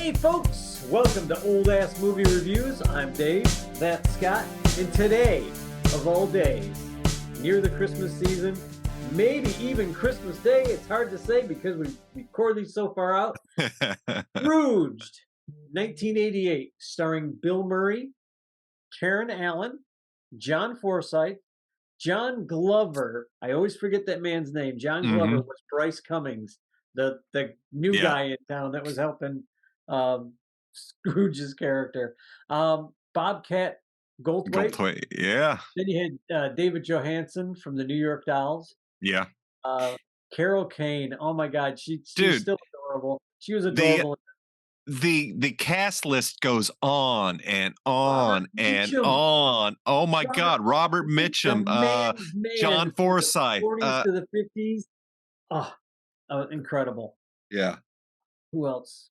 Hey folks, welcome to Old Ass Movie Reviews. I'm Dave, that's Scott, and today, of all days, near the Christmas season, maybe even Christmas Day, it's hard to say because we record these so far out. Scrooged, 1988, starring Bill Murray, Karen Allen, John Forsythe, John Glover. I always forget that man's name. John Glover was Bryce Cummings, the new guy in town that was helping Scrooge's character. Bobcat Goldthwait. Yeah. Then you had David Johansen from the New York Dolls. Yeah. Carol Kane. Oh my God, she's still adorable. She was adorable. The cast list goes on and on and on. Oh my God, Robert Mitchum, John Forsythe, from the 40s to the 50s. Incredible. Yeah. Who else?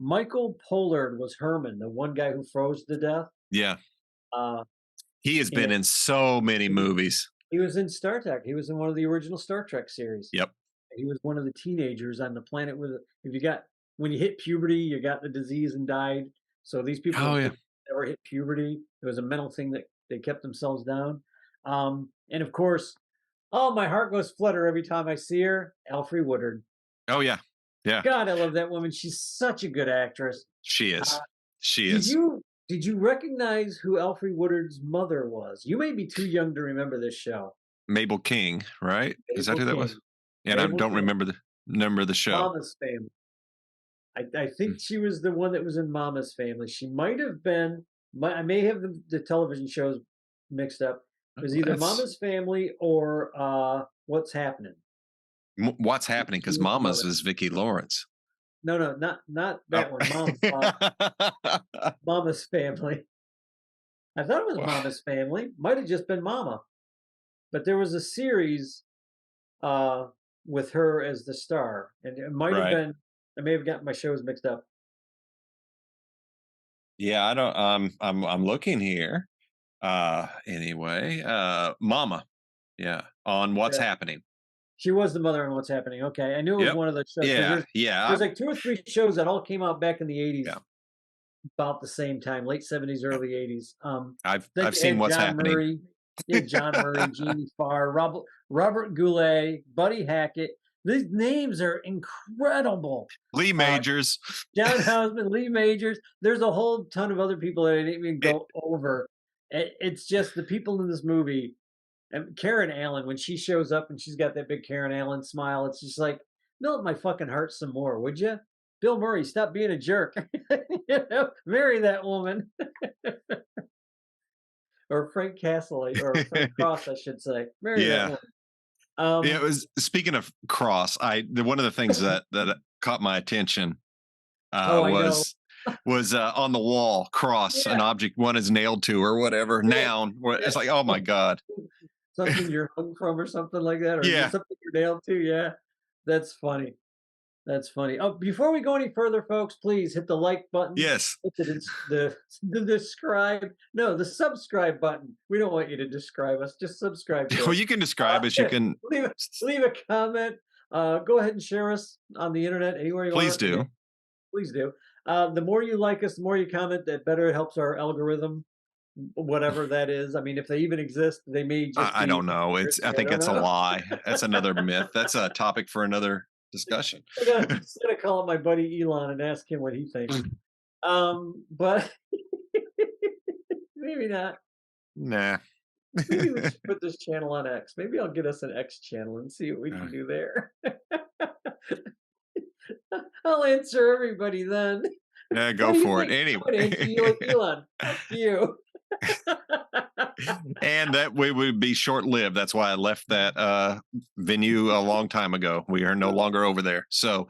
Michael Pollard was Herman, the one guy who froze to death. Yeah. He has been in so many movies. He was in Star Trek. He was in one of the original Star Trek series. Yep. He was one of the teenagers on the planet when you hit puberty, you got the disease and died. So these people never hit puberty. It was a mental thing that they kept themselves down. And of course, my heart goes flutter every time I see her. Alfre Woodard. Oh yeah. Yeah. God, I love that woman. She's such a good actress. She is. She is. Did you recognize who Alfre Woodard's mother was? You may be too young to remember this show. Mabel King, right? Is that who that was? And I don't remember the show. Mama's Family. I think she was the one that was in Mama's Family. She might have been. I may have the television shows mixed up. It was either Mama's Family or What's Happening. What's Happening? Because Mama's is Vicki Lawrence. No, not that one. Mama's Family. I thought it was Mama's Family. Might have just been Mama. But there was a series with her as the star, and it might have been. I may have gotten my shows mixed up. Yeah, I don't. I'm looking here. Anyway, Mama. Yeah, on What's Happening. She was the mother on What's Happening. Okay, I knew it was one of those shows. There's like 2 or 3 shows that all came out back in the 80s, about the same time, late 70s, early 80s. I've seen What's Happening. Murray, John Murray, Jeannie Farr, Robert Goulet, Buddy Hackett. These names are incredible. Lee Majors, John Houseman, Lee Majors. There's a whole ton of other people that I didn't even go over. It's just the people in this movie. And Karen Allen, when she shows up and she's got that big Karen Allen smile, it's just like, melt my fucking heart some more, would you? Bill Murray, stop being a jerk. Marry that woman. Or Frank Castle, or Frank Cross, I should say. Marry that woman. It was, speaking of Cross, one of the things that caught my attention was on the wall, cross, an object one is nailed to or whatever, noun. It's like, oh my God. Something you're hung from or something like that, or something you're nailed to. Yeah, that's funny. That's funny. Oh, before we go any further, folks, please hit the like button. Yes. Hit the subscribe button. We don't want you to describe us. Just subscribe. Well, you can describe us. You can leave a comment. Go ahead and share us on the internet anywhere you want. Please do. Please do. The more you like us, the more you comment, that better helps our algorithm. Whatever that is. I mean, if they even exist, they may just I don't know. I think it's a lie. That's another myth. That's a topic for another discussion. I'm gonna call up my buddy Elon and ask him what he thinks. But maybe not. Nah. Maybe we should put this channel on X. Maybe I'll get us an X channel and see what we can do there. I'll answer everybody then. Yeah, go for it. Anyway. You like Elon. Fuck you. And that way would be short-lived. That's why I left that venue a long time ago. We are no longer over there. So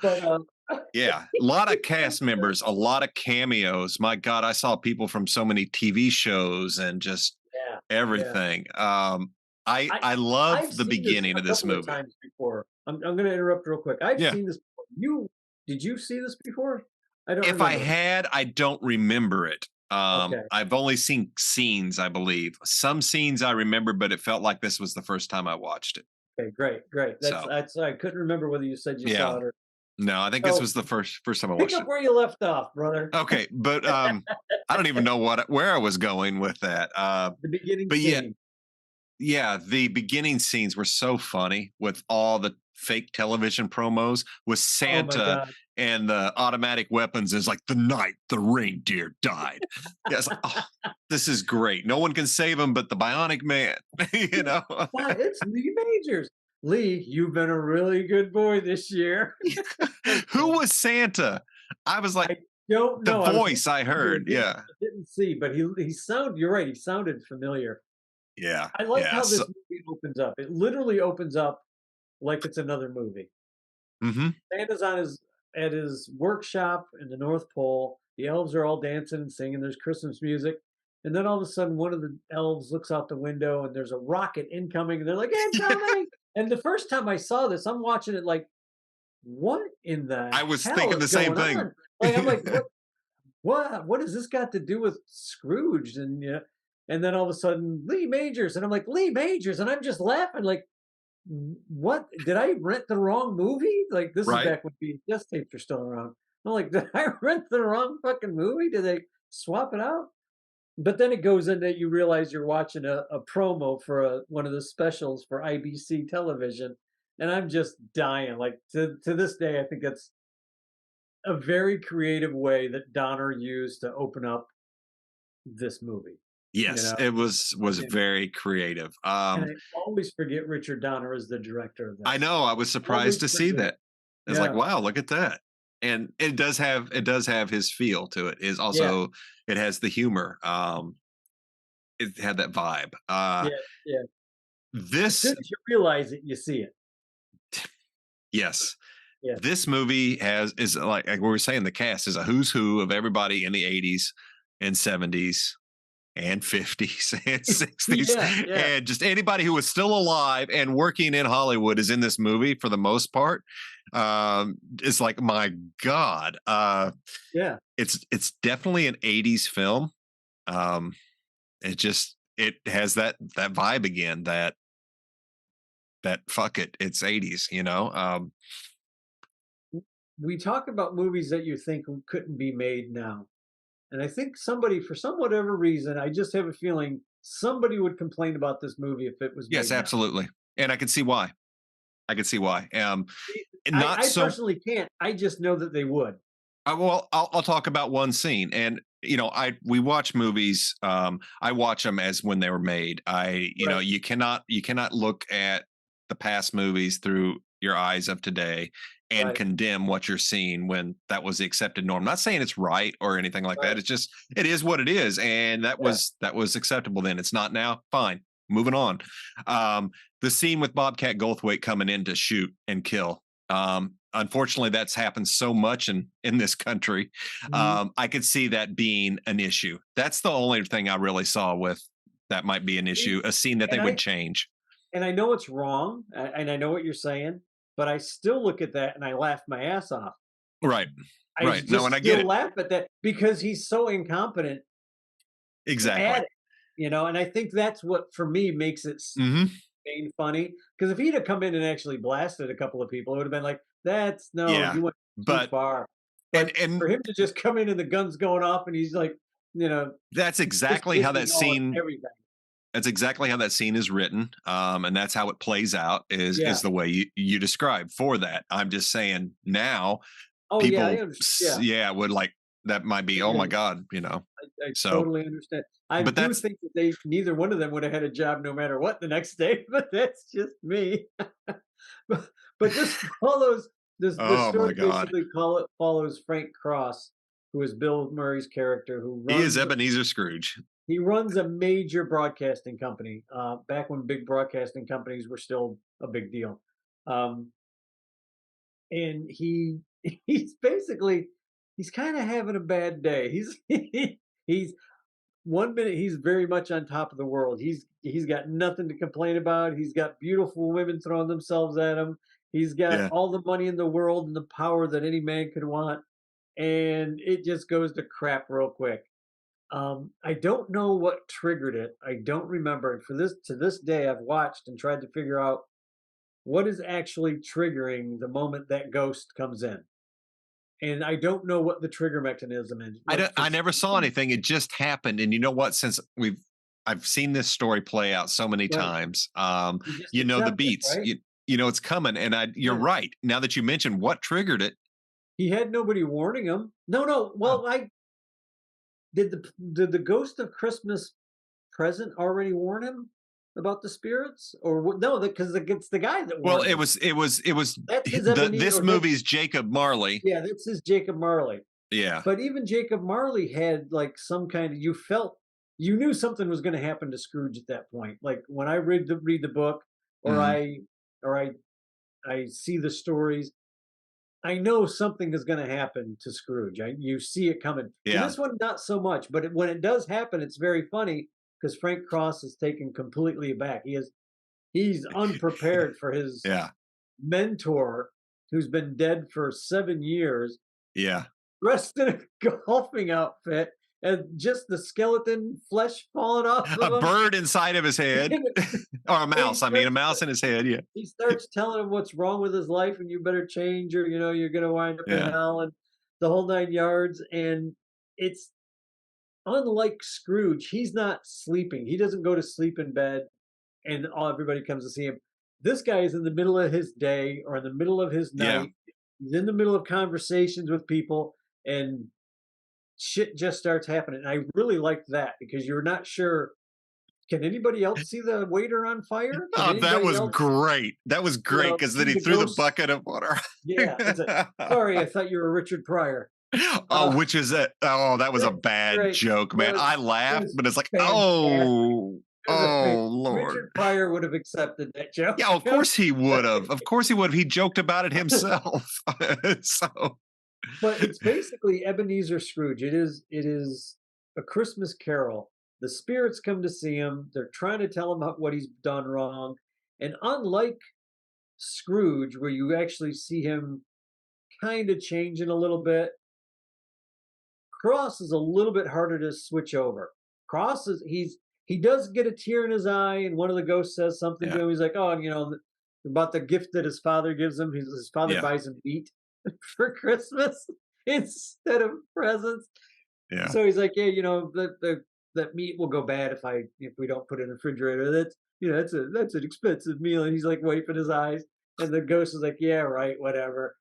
yeah, a lot of cast members, a lot of cameos. My God, I saw people from so many TV shows and just everything. I love the beginning of this movie. Times before. I'm going to interrupt real quick. I've seen this before. Did you see this before? If I had, I don't remember it. I've only seen scenes, I believe. Some scenes I remember, but it felt like this was the first time I watched it. Okay, great. That's I couldn't remember whether you said you saw it or No, I think this So was the first time I pick watched up it. where you left off, brother. Okay, but I don't even know where I was going with that. The beginning But yeah, scene. yeah, the beginning scenes were so funny with all the fake television promos with Oh my Santa god. and the automatic weapons is like the night the reindeer died. Yeah, it's like, oh, this is great. No one can save him but the Bionic Man. you know, Why, it's Lee Majors. Lee, you've been a really good boy this year. who Okay. was Santa? I was like I don't the know. I was voice looking I for it. heard. Yeah, I didn't see, but he sound you're right, he sounded familiar. yeah, I like yeah. how So, this movie opens up. It literally opens up like it's another movie. mhm. Santa's on his at his workshop in the North Pole. The elves are all dancing and singing. There's Christmas music. And then all of a sudden, one of the elves looks out the window and there's a rocket incoming. And they're like, incoming. And the first time I saw this, I'm watching it like, what in the I was hell thinking is the same going thing. on? Like, I'm like, what has this got to do with Scrooged? And yeah, and then all of a sudden, Lee Majors. And I'm like, Lee Majors. And I'm just laughing, like, what did I rent the wrong movie? Like this is right? back when VHS tapes are still around. I'm like, did I rent the wrong fucking movie? Did they swap it out? But then it goes in that you realize you're watching a promo for one of the specials for IBC television, and I'm just dying. Like to this day, I think that's a very creative way that Donner used to open up this movie. You Yes, know, it was and, very creative. and I always forget Richard Donner is the director of I this. know, I was surprised Always to see forget. that. It's like, Yeah, wow, look at that. And it does have his feel to it. Is yeah, also it has the humor. It had that vibe. yeah, yeah. As This soon as you realize it, you see it. yes. Yeah. This movie has is like we were saying, the cast is a who's who of everybody in the 80s and 70s and 50s and 60s Yeah, yeah, and just anybody who was still alive and working in Hollywood is in this movie for the most part. It's like, my God. yeah. It's definitely an 80s film. Um, it has that vibe again, that fuck it, it's 80s, you know? We talk about movies that you think couldn't be made now. And I think somebody, for some whatever reason, I just have a feeling somebody would complain about this movie if it was Yes, made now. absolutely. And I can see why. I can see why. And I, not I so personally can't. I just know that they would. well, I'll talk about one scene, and we watch movies. I watch them as when they were made. Right, You cannot look at the past movies through your eyes of today and right, condemn what you're seeing when that was the accepted norm. Not saying it's right or anything like right. that. It's just it is what it is, and that Yeah. was acceptable then. It's not now. Fine, moving on. Um, the scene with Bobcat Goldthwait coming in to shoot and kill. Unfortunately, that's happened so much in this country. Mhm. I could see that being an issue. That's the only thing I really saw with that might be an issue, a scene that they And would I change. and I know it's wrong, and I know what you're saying, but I still look at that and I laugh my ass off. Right. I Right. No, just and I get still it. laugh at that because he's so incompetent Exactly. at it, and I think that's what for me makes it Hmm. staying funny. Because if he'd have come in and actually blasted a couple of people, it would have been like, "That's no, Yeah. you went too But far." and But and for him to just come in and the gun's going off and he's like, that's just exactly how missing that all scene everything. that's exactly how that scene is written. And that's how it plays out is Yeah. the way you describe for that. I'm just saying now Oh, yeah, I people understand. Yeah. yeah, would like that might be, oh Yeah. my God, I So totally understand. I but do that's think that they neither one of them would have had a job no matter what the next day, but that's just me. But this follows this oh my story God. basically follows Frank Cross, who is Bill Murray's character, who He is runs Ebenezer Scrooge. he runs a major broadcasting company, back when big broadcasting companies were still a big deal. Um, and he's basically he's kind of having a bad day. He's one minute he's very much on top of the world. He's got nothing to complain about. He's got beautiful women throwing themselves at him. He's got Yeah. all the money in the world and the power that any man could want. And it just goes to crap real quick. I don't know what triggered it. I don't remember. And for this to this day, I've watched and tried to figure out what is actually triggering the moment that ghost comes in. And I don't know what the trigger mechanism is. I Like don't, for I never saw some, anything. It just happened. And you know what? Since I've seen this story play out so many right, times. you just You know the accept it, beats. right? You know it's coming. And you're Yeah. right. Now that you mentioned what triggered it. He had nobody warning him. No, no. Oh, Well, I did the ghost of Christmas present already warn him about the spirits, or no? Because it's the guy that well, warns him. it was That's his this Ebenezer. movie's Jacob Marley. Yeah, that's his Jacob Marley. Yeah. But even Jacob Marley had like some kind of, you knew something was going to happen to Scrooge at that point. Like when I read the book, or Hmm. I see the stories, I know something is going to happen to Scrooge. You see it coming. In Yeah. this one, not so much, but when it does happen, it's very funny because Frank Cross is taken completely aback. He's unprepared for his Yeah. mentor, who's been dead for 7 years, Yeah. dressed in a golfing outfit and just the skeleton flesh falling off A of him. bird inside of his head, And or a he mouse. I mean, a starts mouse in his head. Yeah. he starts telling him what's wrong with his life and you better change, or you're gonna wind up in Yeah. hell and the whole 9 yards. And it's unlike Scrooge, he's not sleeping. He doesn't go to sleep in bed and everybody comes to see him. This guy is in the middle of his day or in the middle of his Yeah. night. He's in the middle of conversations with people, and shit just starts happening. And I really liked that because you're not sure. Can anybody else see the waiter on fire? Can Oh, that anybody was else, great. That was great because then see he the threw the ghost? bucket of water. Yeah. It's like, sorry, I thought you were Richard Pryor. Oh, Uh, which is it? Oh, that was a that's bad great. joke, man. I It laughed, was but it's like, fantastic. oh, It was a fan. oh, Lord. Richard Pryor would have accepted that joke. Yeah, of course he would have. Of course he would have. He joked about it himself. So, But it's basically Ebenezer Scrooge. It is a Christmas Carol. The spirits come to see him. They're trying to tell him what he's done wrong. And unlike Scrooge, where you actually see him kind of changing a little bit, Cross is a little bit harder to switch over. Cross is he does get a tear in his eye, and one of the ghosts says something yeah, to him. He's like, "Oh, about the gift that his father gives him. His father yeah, buys him meat for Christmas instead of presents." yeah. So he's like, "Yeah, that meat will go bad if we don't put it in the refrigerator. That's an expensive meal." And he's like wiping his eyes, and the ghost is like, "Yeah, right, whatever."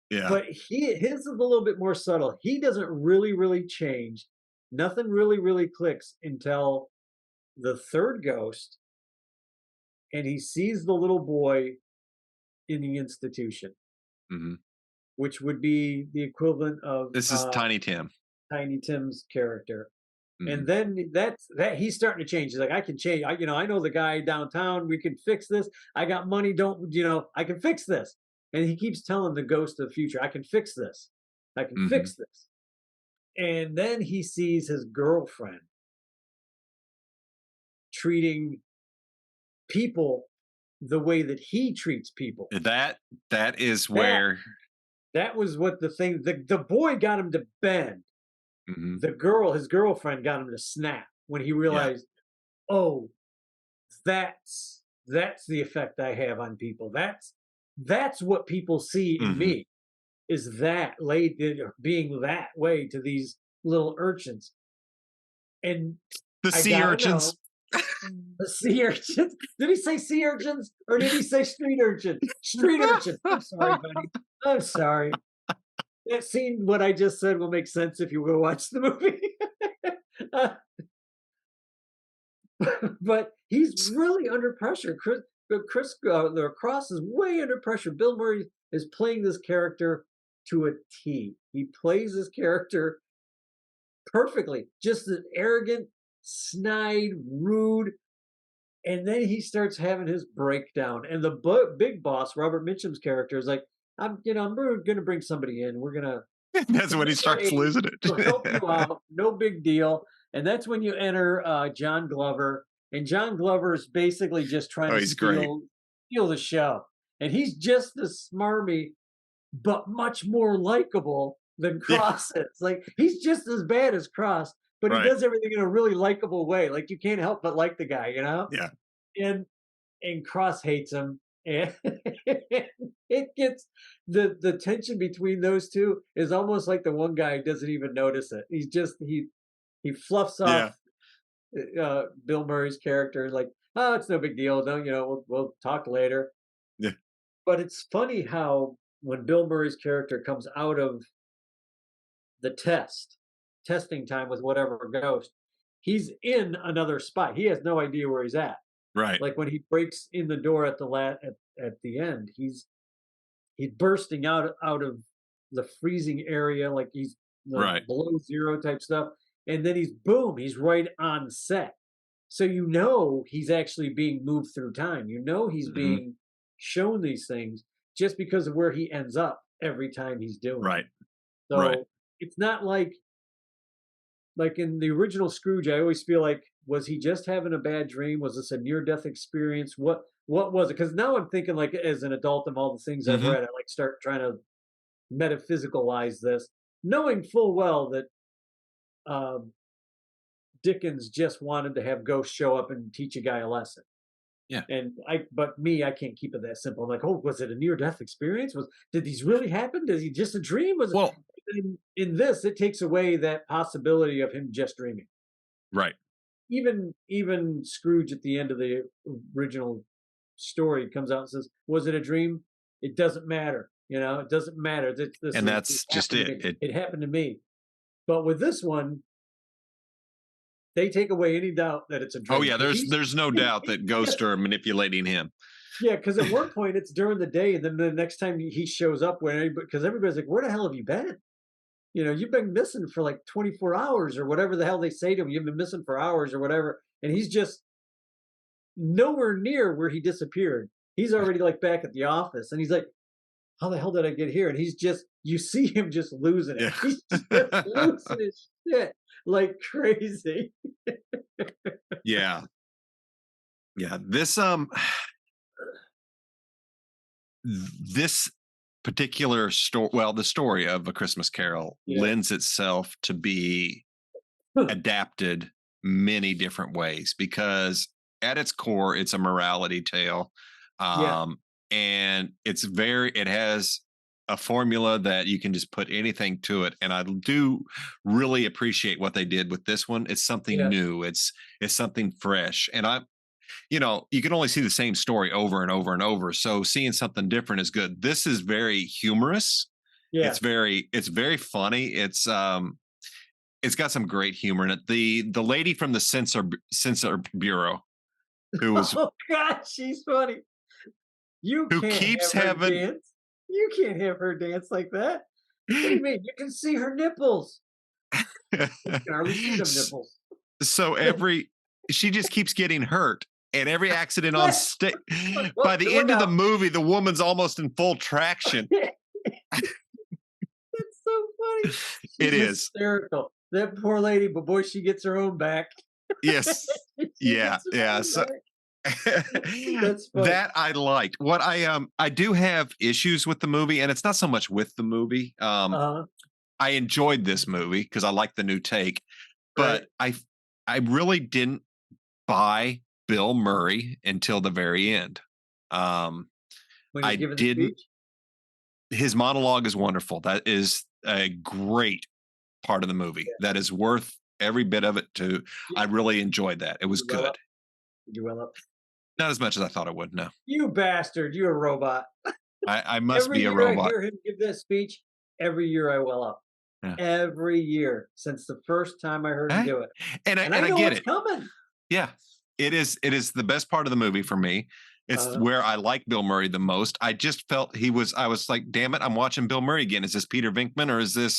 Yeah. But his is a little bit more subtle. He doesn't really change. Nothing really clicks until the third ghost, and he sees the little boy in the institution, Hmm. which would be the equivalent of This is Tiny Tim. Tiny Tim's character. And Hmm. then that he's starting to change. He's like, I can change. I know the guy downtown. We can fix this. I got money. Don't I can fix this. And he keeps telling the ghost of the future, I can fix this. I can Hmm. fix this. And then he sees his girlfriend treating people the way that he treats people. That is That where. that was what the boy got him to bend. Hmm. His girlfriend got him to snap when he Yeah. realized, oh, that's the effect I have on people. That's what people see in Hmm. me, is that being that way to these little urchins. And The I sea gotta urchins. know, the sea urchins. Did he say sea urchins or did he say street urchin? Street urchin. I'm sorry, buddy. I'm sorry. That scene, what I just said, will make sense if you go watch the movie. Uh, but he's really under pressure. The Cross is way under pressure. Bill Murray is playing this character to a T. He plays this character perfectly. Just an arrogant, snide, rude, and then he starts having his breakdown. And the big boss, Robert Mitchum's character, is like, I'm going to bring somebody in. That's At when he your starts age, losing we'll help it. you out. No big deal. And that's when you enter John Glover. And John Glover is basically just trying Oh, to he's great. steal the show. And he's just as smarmy, but much more likable than Yeah. Cross is. Like he's just as bad as Cross, but he Right. does everything in a really likable way. Like you can't help but like the guy. Yeah. And Cross hates him. and it gets the tension between those two is almost like the one guy doesn't even notice it. He fluffs Yeah. off Bill Murray's character like, oh, it's no big deal. Don't we'll talk later. Yeah. But it's funny how when Bill Murray's character comes out of the testing time with whatever ghost, he's in another spot. He has no idea where he's at. Right. Like when he breaks in the door at at the end, he's bursting out of the freezing area, like he's the Right. below zero type stuff, and then he's right on set. So he's actually being moved through time. He's Hmm. being shown these things just because of where he ends up every time he's doing it. Right. Right. So it's not like in the original Scrooge, I always feel like, was he just having a bad dream? Was this a near death experience? What was it? Because now I'm thinking like as an adult and all the things I've Hmm. read, I like start trying to metaphysicalize this, knowing full well that um, Dickens just wanted to have ghosts show up and teach a guy a lesson. Yeah. I can't keep it that simple. I'm like, oh, was it a near death experience? Did these really happen? Did he just a dream? Well, In this, it takes away that possibility of him just dreaming. right. Even Scrooge at the end of the original story comes out and says, "Was it a dream? It doesn't matter. It doesn't matter. And It that's just happened to it. me. It happened to me." But with this one, they take away any doubt that it's a Oh dream yeah, because there's no doubt that ghosts are manipulating him. yeah, because at one point it's during the day, and then the next time he shows up, because everybody's like, "Where the hell have you been? You've been missing for like 24 hours or whatever the hell they say to him. You've been missing for hours or whatever," and he's just nowhere near where he disappeared. He's already like back at the office, and he's like, "How the hell did I get here?" And you see him just losing it. Yeah. He's just losing his shit like crazy. Yeah. Yeah. This particular story, well, the story of A Christmas Carol Yeah, lends itself to be adapted many different ways because at its core it's a morality tale, yeah, and it has a formula that you can just put anything to it, and I do really appreciate what they did with this one. It's something yeah, new, it's something fresh, and you can only see the same story over and over and over, so seeing something different is good. This is very humorous. yeah. It's very funny. It's got some great humor in it. The lady from the censor bureau who was Oh God, she's funny. You who can't keeps have her having dance. You can't have her dance like that. What do you mean? You can see her nipples. You can hardly see them nipples. so every she just keeps getting hurt, and every accident on Yeah. stage. By Look, the look end of the out. movie, the woman's almost in full traction. It's so funny. It She's is. hysterical. That poor lady, but boy, she gets her own back. Yes. She Yeah. gets her Yeah. own So back. That's funny. that I liked. What I do have issues with the movie, and it's not so much with the movie. Uh-huh. I enjoyed this movie because I like the new take, Right. but I really didn't buy Bill Murray until the very end. Um, When he's I giving the didn't. speech. His monologue is wonderful. That is a great part of the movie. Yeah. That is worth every bit of it. You I really enjoyed that. It was you well good. up. You well up. Not as much as I thought it would. No, You bastard. You're a robot. I must Every be a year I robot. hear him give that speech, every year I well up. Yeah. Every year since the first time I heard him Eh? do it. And And I I know get what's it. coming. Yeah, it is. It is the best part of the movie for me. It's Uh, where I like Bill Murray the most. I just felt he was. I was like, damn it, I'm watching Bill Murray again. Is this Peter Venkman or is this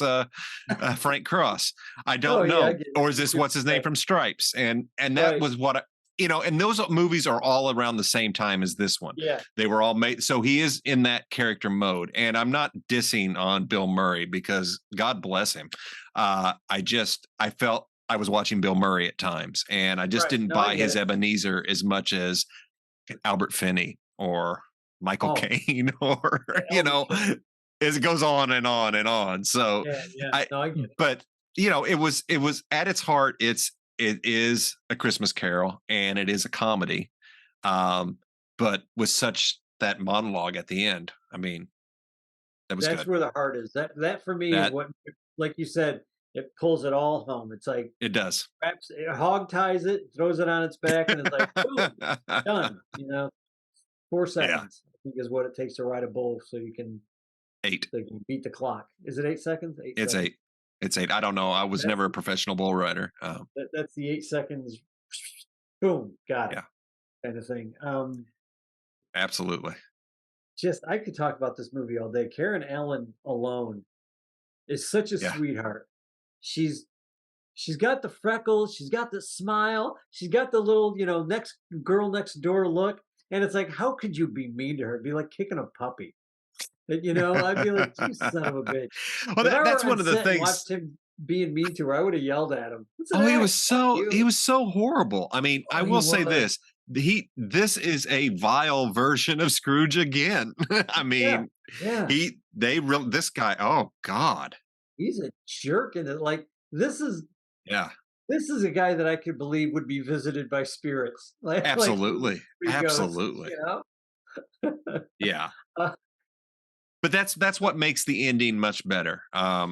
Frank Cross? I oh don't yeah, I know. get it. Or is this what's his name from Stripes? And that Right. was what and those movies are all around the same time as this one. Yeah. They were all made. So he is in that character mode. And I'm not dissing on Bill Murray because God bless him. I felt I was watching Bill Murray at times, and I just Right. didn't No, I buy get his it. Ebenezer as much as Albert Finney or Michael Oh, Caine or yeah, Albert Finney. as it goes on and on and on. So Yeah, yeah. I No, I get it. but it was at its heart, it is a Christmas Carol and it is a comedy. Um, but with such that monologue at the end. I mean, that was That's good. where the heart is. That for me is That what, like you said, it pulls it all home. It's like it does. wraps it, hog ties it, throws it on its back, and it's like boom, done. 4 Yeah, seconds I think is what it takes to ride a bull, eight. so you can beat the clock. Is it 8 seconds? 8 It's seconds. eight. It's eight. I don't know. I was That's never a professional bull rider. that's the 8 seconds. Boom, got it, Yeah, kind of thing. absolutely. Just I could talk about this movie all day. Karen Allen alone is such a Yeah. sweetheart. She's she's got the freckles, she's got the smile, she's got the little, next girl next door look, and it's like, how could you be mean to her? It'd be like kicking a puppy. I'd be like, "You son of a bitch." Well, If I were that's on one of the set and things. watched him being mean to her, I would have yelled at him. "What's Oh, that? Fuck he you." was so horrible. I mean, I Oh, he will say was. this. This is a vile version of Scrooge again. I Yeah, mean, yeah. this guy, oh God. He's a jerk, and this is Yeah, this is a guy that I could believe would be visited by spirits, like absolutely. three ghosts, Absolutely. you know? Yeah. Uh, But that's what makes the ending much better. yeah,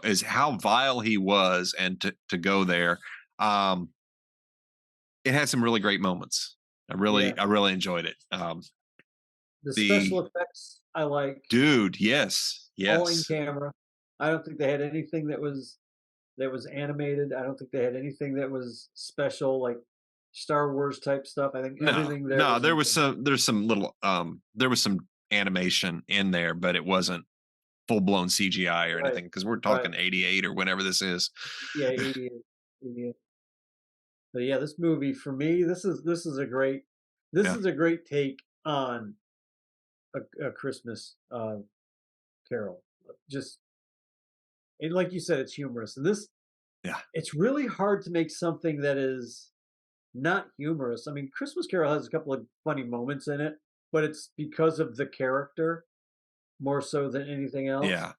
Is how vile he was, and to go there. Um, it had some really great moments. yeah. I really enjoyed it. The The special effects I like, dude, yes, all in yes. camera. I don't think they had anything that was animated. I don't think they had anything that was special, like Star Wars type stuff. I think No, everything there no, was in camera. there was some animation in there, but it wasn't full blown CGI or Right, anything because we're right. talking 88 or whenever this is. Yeah, 88, 88. But yeah, this movie for me, this Yeah, is a great take on a Christmas Carol. Just and like you said, it's humorous. And yeah. it's really hard to make something that is not humorous. I mean, Christmas Carol has a couple of funny moments in it, but it's because of the character more so than anything else. Yeah.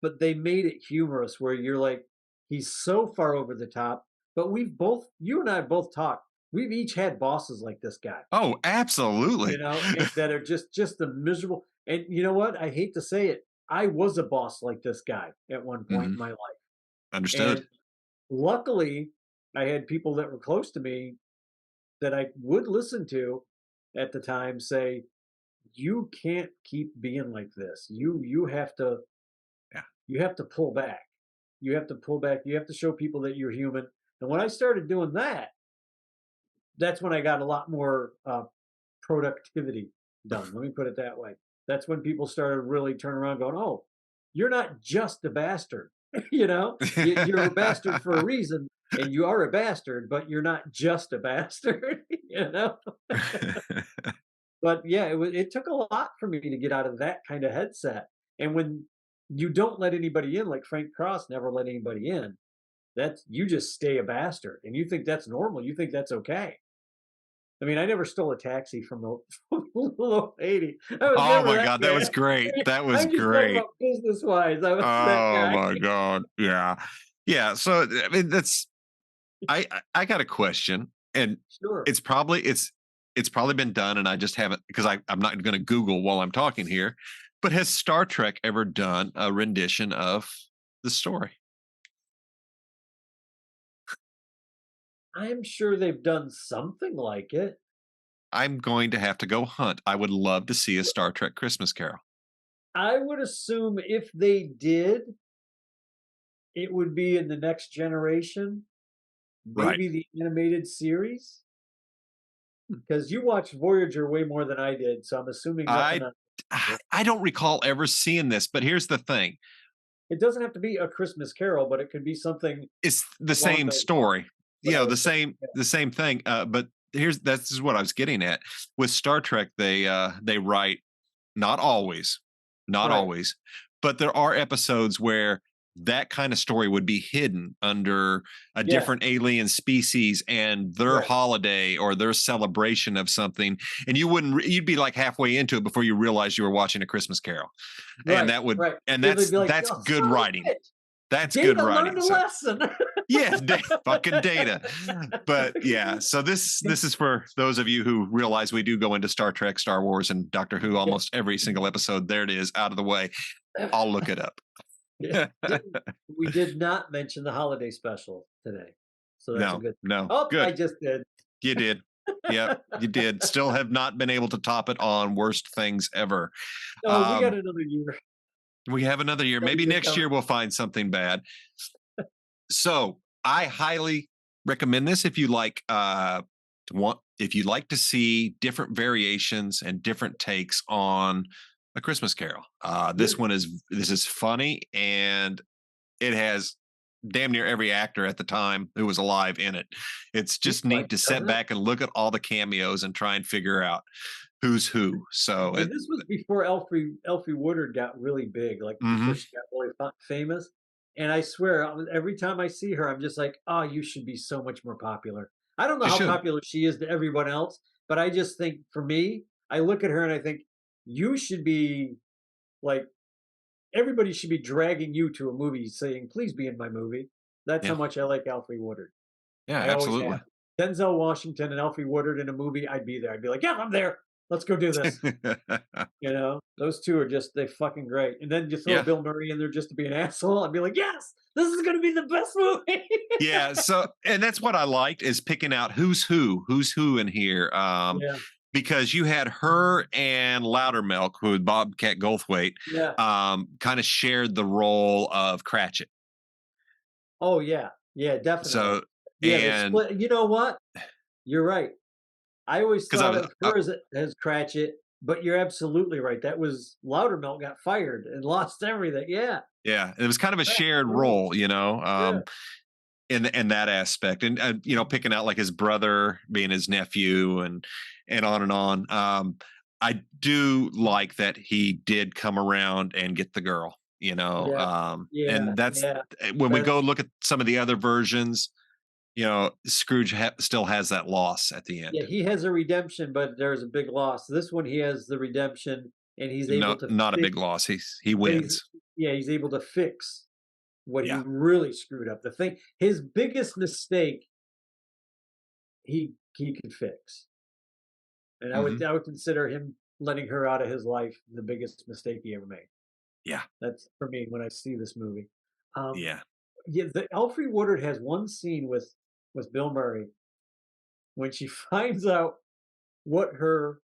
But they made it humorous where you're like, he's so far over the top. But you and I both talked. We've each had bosses like this guy, Oh, absolutely. and that are just the miserable. And you know what? I hate to say it. I was a boss like this guy at one point Mhm. in my life. Understood. And luckily, I had people that were close to me that I would listen to at the time say, "You can't keep being like this. Yeah. You have to pull back. You have to pull back. You have to show people that you're human." And when I started doing that, that's when I got a lot more productivity done. Let me put it that way. That's when people started really turning around going, "Oh, you're not just a bastard." You're a bastard for a reason, and you are a bastard, but you're not just a bastard. But yeah, it took a lot for me to get out of that kind of headset. And when you don't let anybody in, like Frank Cross never let anybody in, that's you just stay a bastard, and you think that's normal. You think that's okay. I mean, I never stole a taxi from the from the little old lady. I was Oh never my that god, that was guy. great. That was I'm just talking great. about business wise. I was that Oh guy. my god. Yeah. Yeah, so I mean I got a question, and Sure. it's probably it's probably been done, and I just haven't because I'm not going to Google while I'm talking here. But has Star Trek ever done a rendition of the story? I'm sure they've done something like it. I'm going to have to go hunt. I would love to see a Star Trek Christmas Carol. I would assume if they did, it would be in the next generation, Right. maybe the animated series. Because you watched Voyager way more than I did, so I'm assuming nothing I on it. I don't recall ever seeing this, but here's the thing. It doesn't have to be A Christmas Carol, but it could be something It's the along same those lines. story. But I The was saying, same thing. But this is what I was getting at. With Star Trek, they write not always, not right, always, but there are episodes where that kind of story would be hidden under a yeah, different alien species and their right, holiday or their celebration of something, and you'd be like halfway into it before you realized you were watching a Christmas Carol, and right, right. and They'd be like, that's "Oh, good son of writing. a bitch, That's good Data learned writing. a So lesson." Yeah, fucking data. But yeah, so this is for those of you who realize we do go into Star Trek, Star Wars, and Doctor Who Yeah. almost every single episode. There it is, out of the way. I'll look it up. Yeah. We did not mention the holiday special today, so that's a No, good. no, Oh, I good. just did. You did. Yep, you did. Still have not been able to top it on worst things ever. Oh, we got Um, another year. we have another year. Another Maybe year next coming. year we'll find something bad. So I highly recommend this if you like if you like to see different variations and different takes on A Christmas Carol. Yeah, This is funny, and it has damn near every actor at the time who was alive in it. It's seems just like neat to it, sit doesn't it? back and look at all the cameos and try and figure out who's who. So And this was before Elfie Woodard got really big, like before mhm. she got really famous. And I swear, every time I see her, I'm just like, oh, you should be so much more popular. I don't know She how should. popular she is to everyone else, but I just think for me, I look at her and I think you should be like everybody should be dragging you to a movie saying, please be in my movie. That's how Yeah. much I like Elfie Woodard. Yeah, I always absolutely. have. Denzel Washington and Elfie Woodard in a movie, I'd be there. I'd be like, yeah, I'm there. Let's go do this. You know, those two are just they fucking great. And then you throw Yeah. Bill Murray in there just to be an asshole. I'd be like, yes, this is gonna be the best movie. Yeah, so and that's what I liked is picking out who's who in here. Yeah, Because you had her and Loudermilk, who was Bobcat Goldthwait, yeah. kind of shared the role of Cratchit. Oh yeah, yeah, definitely. So Yeah, they and split. You know what? You're right. I always because I thought was of her as Cratchit, but you're absolutely right. That was Loudermilk got fired and lost everything. Yeah, yeah, it was kind of a Cratchit shared role, rules. Yeah, in that aspect, and picking out like his brother being his nephew, and on and on. I do like that he did come around and get the girl, yeah, yeah, and that's yeah. when we go That's look at some of the other versions. Scrooge still has that loss at the yeah. end. He has a redemption, but there's a big loss. This one, he has the redemption, and he's able No, to not a fix. big loss. He But he's wins. yeah, he's able to fix what he Yeah. really screwed up. The thing, his biggest mistake, he could fix, and Hmm. I would consider him letting her out of his life the biggest mistake he ever made. Yeah. That's for me when I see this movie. Um, Yeah. yeah, the Alfre Woodard has one scene with Bill Murray when she finds out what her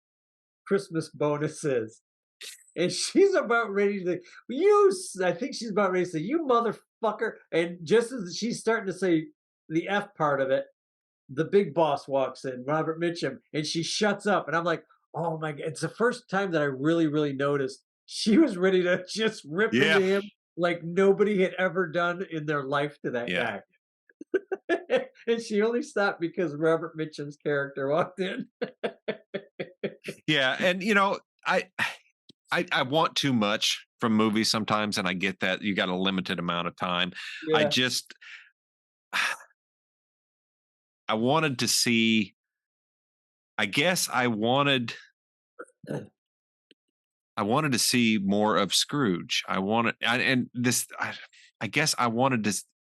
Christmas bonus is. And she's about ready to I think she's about ready to say, you motherfucker. And just as she's starting to say the F part of it, the big boss walks in, Robert Mitchum, and she shuts up. And I'm like, oh my God. It's the first time that I really, really noticed she was ready to just rip into Yeah. him like nobody had ever done in their life to that Yeah. guy. And she only stopped because Robert Mitchum's character walked in. Yeah. And I I want too much from movies sometimes, and I get that you got a limited amount of time. I Yeah. just I wanted to see. I guess I wanted to see more of Scrooge. And this. I guess I wanted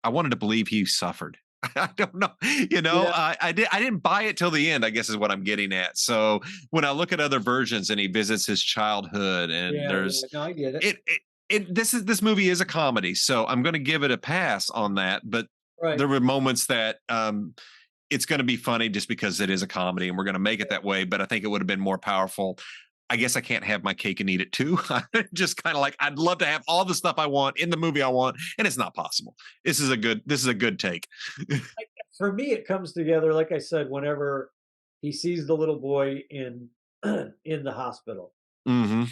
to believe he suffered. I don't know. Yeah. I didn't buy it till the end, I guess is what I'm getting at. So when I look at other versions and he visits his childhood and Yeah. Yeah. there's No, I get it. this movie is a comedy, so I'm going to give it a pass on that. But Right. there were moments that it's going to be funny just because it is a comedy, and we're going to make it that way. But I think it would have been more powerful. I guess I can't have my cake and eat it too. Just kind of like I'd love to have all the stuff I want in the movie I want, and it's not possible. This is a good take. For me, it comes together, like I said, whenever he sees the little boy in in the hospital. Hmm.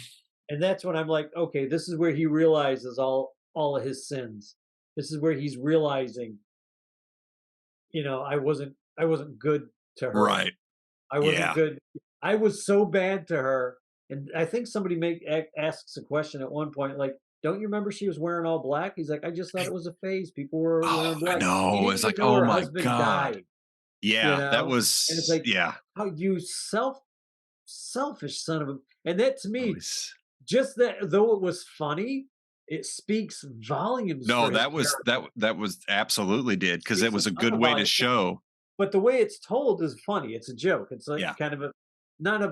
And that's when I'm like, okay, this is where he realizes all of his sins. This is where he's realizing, I wasn't good to her. Right. I wasn't Yeah. good. I was so bad to her. And I think somebody asks a question at one point, like, don't you remember she was wearing all black? He's like, I just thought it was a phase. People were Oh, wearing I black. He know. didn't It's even like, know oh her my husband god. died, you Yeah, that know? And it's was like, yeah. how you selfish son of a. And that to I me, was just that, though it was funny, it speaks volumes No, for his that was character. that was absolutely did because it Speaks a was a ton good of way to volume, show. but the way it's told is funny. It's a joke. It's like Yeah. kind of a not a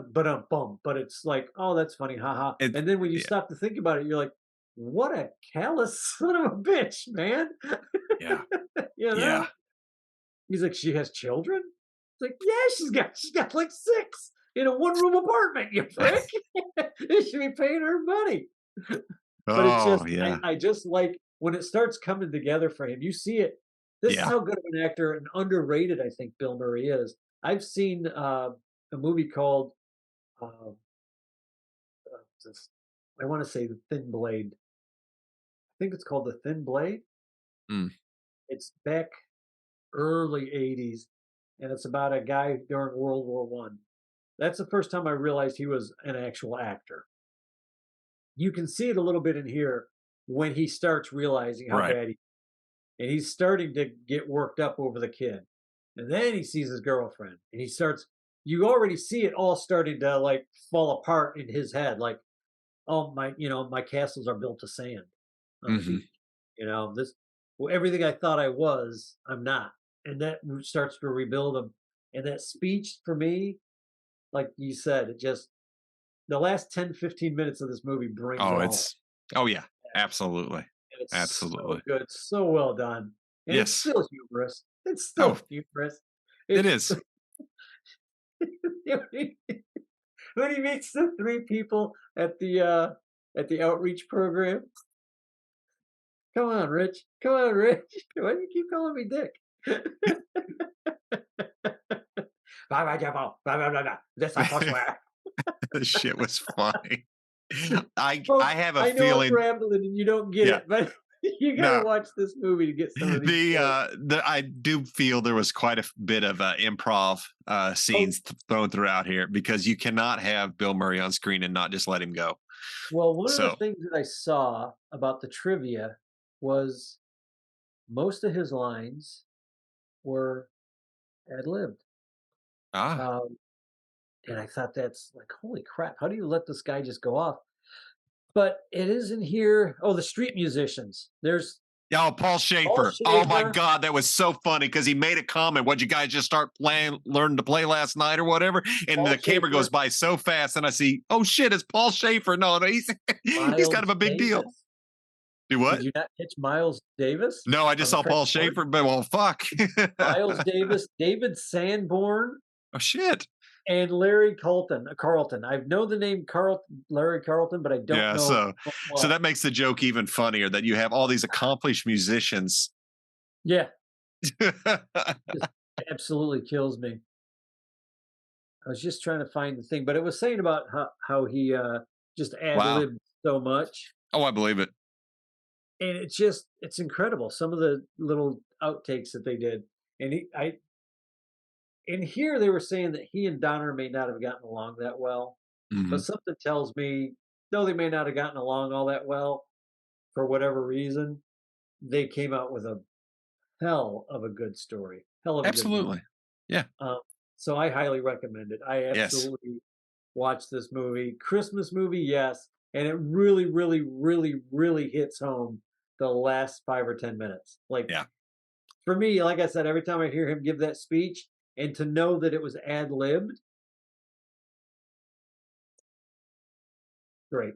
bum, but it's like, oh, that's funny, haha. It And then when you yeah, stop to think about it, you're like, what a callous son of a bitch, man. yeah, You yeah. know? He's like, she has children? It's like, yeah, she's got like six in a one-room apartment, you prick. You should be paying her money. But it's Oh, just yeah. I just like when it starts coming together for him, you see it. This is Yeah. how good of an actor and underrated I think Bill Murray is. I've seen a movie called uh, this- I want to say The Thin Blade. I think it's called The Thin Blade. Mm. It's back early '80s, and it's about a guy during World War One. That's the first time I realized he was an actual actor. You can see it a little bit in here when he starts realizing how Right. bad he and he's starting to get worked up over the kid. And then he sees his girlfriend and he starts you already see it all starting to like fall apart in his head like oh my my castles are built of sand on the Mhm. beach. This well, everything I thought I was, I'm not. And that starts to rebuild him. And that speech for me, like you said, it just the last 10, 15 minutes of this movie brings Oh, it all. it's oh, yeah. Absolutely. And it's so Absolutely. good, so well done. And it's Yes. still humorous. It's Oh, still humorous. it It's is. when he meets the three people at the outreach program. Come on, Rich. Come on, Rich. Why do you keep calling me Dick? Blah, blah, blah, blah, blah, blah, blah. This I forswear. The shit was funny. I Folks, have a I know I'm feeling rambling and you don't get yeah. it, but you gotta No, watch this movie to get some of these the jokes. I do feel there was quite a bit of improv Oh, scenes thrown throughout here because you cannot have Bill Murray on screen and not just let him go. well, one of the So, things that I saw about the trivia was most of his lines were ad-libbed. ah, Um, and I thought that's like, holy crap, how do you let this guy just go off? But it is in here. Oh, the street musicians. There's oh, Paul Paul Schaefer. Oh my Schaefer. God, that was so funny because he made a comment. What you guys just start playing, learn to play last night or whatever? And Paul the camera goes Schaefer, by so fast, and I see, oh shit, it's Paul Schaefer. No, he's he's kind of Miles a big deal. Davis. Do Did what? you not catch Miles Davis No, I just on the saw French Paul Horn? Schaefer, but well, fuck. Miles Davis, David Sanborn, Oh shit. and Larry Carlton. Carlton. I know the name Larry Carlton, but I don't Yeah, know so what. that makes the joke even funnier that you have all these accomplished musicians. Yeah, just absolutely kills me. I was just trying to find the thing, but it was saying about how he just ad Wow. libbed so much. Oh, I believe it. And it's incredible some of the little outtakes that they did. And I in here they were saying that he and Donner may not have gotten along that well, but Mhm. something tells me though they may not have gotten along all that well for whatever reason, they came out with a hell of a good story, hell of a good movie. Absolutely. Yeah. Um, so I highly recommend it. I Yes. absolutely watched this movie. Christmas movie, yes, and it really, really, really, really hits home the last 5 or 10 minutes. Like Yeah. for me, like I said, every time I hear him give that speech, and to know that it was ad libbed, great.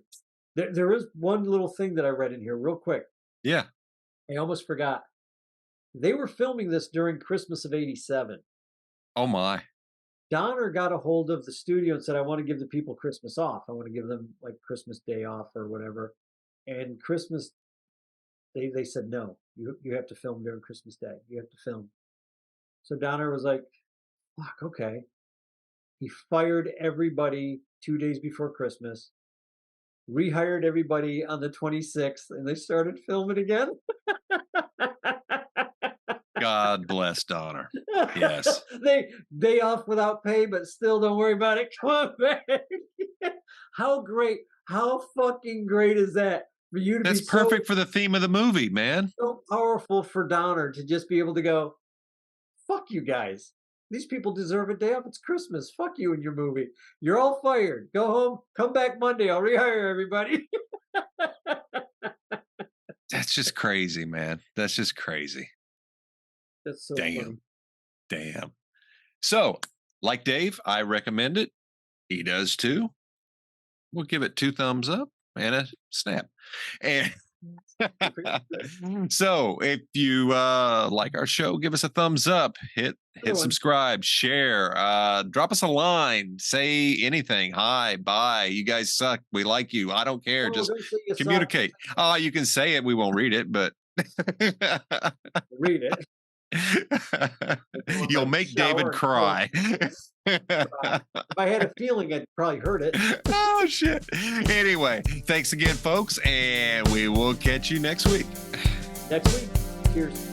There is one little thing that I read in here, real quick. Yeah. I almost forgot. They were filming this during Christmas of '87. Oh my. Donner got a hold of the studio and said, I want to give the people Christmas off. I want to give them like Christmas Day off or whatever. And Christmas, they said, no, you have to film during Christmas Day. You have to film. So Donner was like, fuck, okay. He fired everybody 2 days before Christmas, rehired everybody on the 26th, and they started filming again. God bless Donner. Yes. They off without pay, but still don't worry about it. Come on back. How great, how fucking great is that for you to be That's perfect for the theme of the movie, man. so powerful for Donner to just be able to go, fuck you guys. These people deserve a day off. It's Christmas. Fuck you and your movie. You're all fired. Go home. Come back Monday. I'll rehire everybody. That's just crazy, man. That's just crazy. That's so Damn. funny. Damn. So, like Dave, I recommend it. He does too. We'll give it 2 thumbs up and a snap. And so if you like our show, give us a thumbs up, hit subscribe, share, drop us a line, say anything. Hi, bye. You guys suck. We like you. I don't care. Just communicate. Oh, you can say it. We won't read it, but read it. You'll make David cry. If I had a feeling, I'd probably heard it. Oh, shit. Anyway, thanks again, folks, and we will catch you next week. Next week. Cheers.